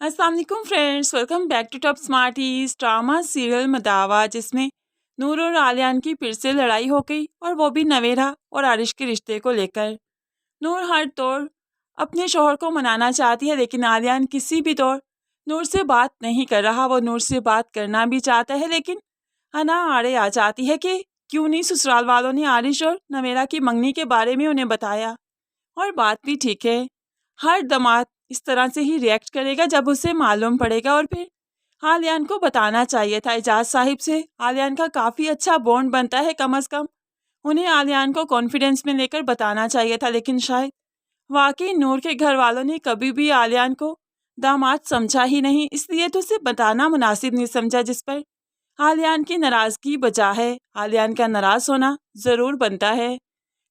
अस्सलाम वालेकुम friends, welcome back to top smarties. Drama serial Mudawa जिसमें नूर और आलियान की फिर से लड़ाई हो गई और वो भी नवेरा और आरिश के रिश्ते को लेकर। नूर हर तौर अपने शोहर को मनाना चाहती है, लेकिन आलियान किसी भी तौर नूर से बात नहीं कर रहा। वो नूर से बात करना भी चाहता है, लेकिन अना आड़े आ जाती है कि क्यों नहीं ससुराल वालों ने आरिश और नवेरा की मंगनी के बारे में उन्हें बताया। और बात भी ठीक है, हर दामाद इस तरह से ही रिएक्ट करेगा जब उसे मालूम पड़ेगा। और फिर आलियान को बताना चाहिए था। एजाज साहिब से आलियान का काफ़ी अच्छा बॉन्ड बनता है, कम अज़ कम उन्हें आलियान को कॉन्फिडेंस में लेकर बताना चाहिए था। लेकिन शायद वाकई नूर के घर वालों ने कभी भी आलियान को दामाद समझा ही नहीं, इसलिए तो उसे बताना मुनासिब नहीं समझा, जिस पर आलियान की नाराज़गी बजा है। आलियान का नाराज़ होना ज़रूर बनता है।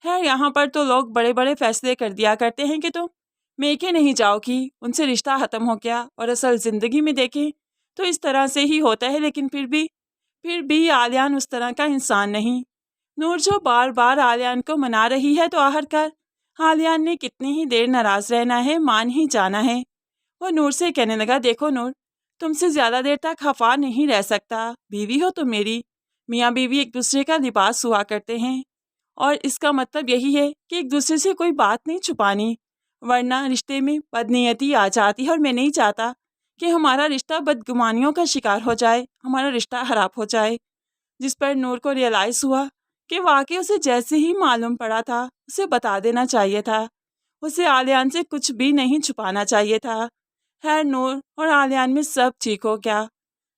यहाँ पर तो लोग बड़े बड़े फैसले कर दिया करते हैं कि तुम मेके नहीं जाओगी, उनसे रिश्ता ख़त्म हो गया। और असल ज़िंदगी में देखें तो इस तरह से ही होता है। लेकिन फिर भी आलियान उस तरह का इंसान नहीं। नूर जो बार बार आलियान को मना रही है, तो आखिरकार आलियान ने कितनी ही देर नाराज़ रहना है, मान ही जाना है। वो नूर से कहने लगा, देखो नूर, तुमसे ज़्यादा देर तक खफा नहीं रह सकता। बीवी हो तुम मेरी, मियाँ बीवी एक दूसरे का लिबास हुआ करते हैं, और इसका मतलब यही है कि एक दूसरे से कोई बात नहीं छुपानी, वरना रिश्ते में बदनीयती आ जाती है। और मैं नहीं चाहता कि हमारा रिश्ता बदगुमानियों का शिकार हो जाए, हमारा रिश्ता खराब हो जाए। जिस पर नूर को रियलाइज़ हुआ कि वाकई उसे जैसे ही मालूम पड़ा था, उसे बता देना चाहिए था। उसे आलियान से कुछ भी नहीं छुपाना चाहिए था। खैर, नूर और आलियान में सब ठीक हो गया।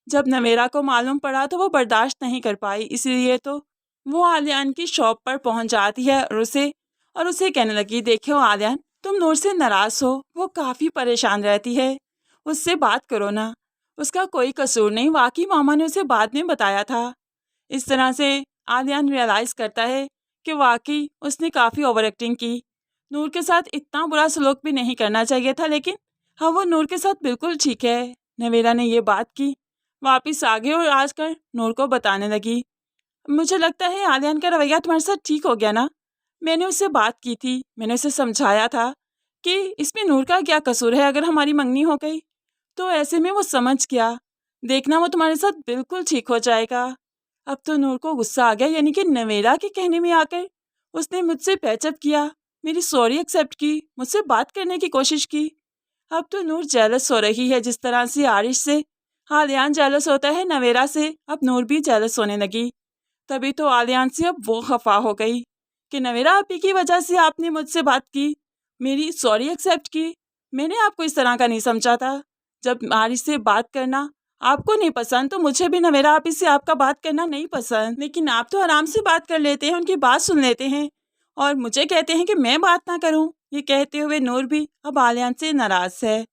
जब नवेरा को मालूम पड़ा तो वो बर्दाश्त नहीं कर पाई, इसलिए तो वो आलियान की शॉप पर पहुंच जाती है और उसे कहने लगी, देखो आलियान, तुम नूर से नाराज़ हो, वो काफ़ी परेशान रहती है, उससे बात करो ना, उसका कोई कसूर नहीं, वाकई मामा ने उसे बाद में बताया था। इस तरह से आलियान रियलाइज़ करता है कि वाकई उसने काफ़ी ओवर एक्टिंग की। नूर के साथ इतना बुरा सलूक भी नहीं करना चाहिए था, लेकिन हाँ, वो नूर के साथ बिल्कुल ठीक है। नवेरा ने ये बात की, वापस आ गई और आजकल नूर को बताने लगी, मुझे लगता है आलियान का रवैया तुम्हारे साथ ठीक हो गया ना। मैंने उससे बात की थी, मैंने उसे समझाया था कि इसमें नूर का क्या कसूर है अगर हमारी मंगनी हो गई, तो ऐसे में वो समझ गया। देखना, वो तुम्हारे साथ बिल्कुल ठीक हो जाएगा। अब तो नूर को गुस्सा आ गया, यानी कि नवेरा के कहने में आकर उसने मुझसे पैचअप किया, मेरी सॉरी एक्सेप्ट की, मुझसे बात करने की कोशिश की। अब तो नूर जेलस हो रही है, जिस तरह से आरिश से आलियान जेलस होता है नवेरा से, अब नूर भी जेलस होने लगी। तभी तो आलियान से अब वो खफा हो गई कि नवेरा, आप ही की वजह से आपने मुझसे बात की, मेरी सॉरी एक्सेप्ट की। मैंने आपको इस तरह का नहीं समझा था। जब आरिश से बात करना आपको नहीं पसंद, तो मुझे भी नवेरा आप ही से आपका बात करना नहीं पसंद, लेकिन आप तो आराम से बात कर लेते हैं, उनकी बात सुन लेते हैं, और मुझे कहते हैं कि मैं बात ना करूं। ये कहते हुए नूर भी अब आलियान से नाराज़ है।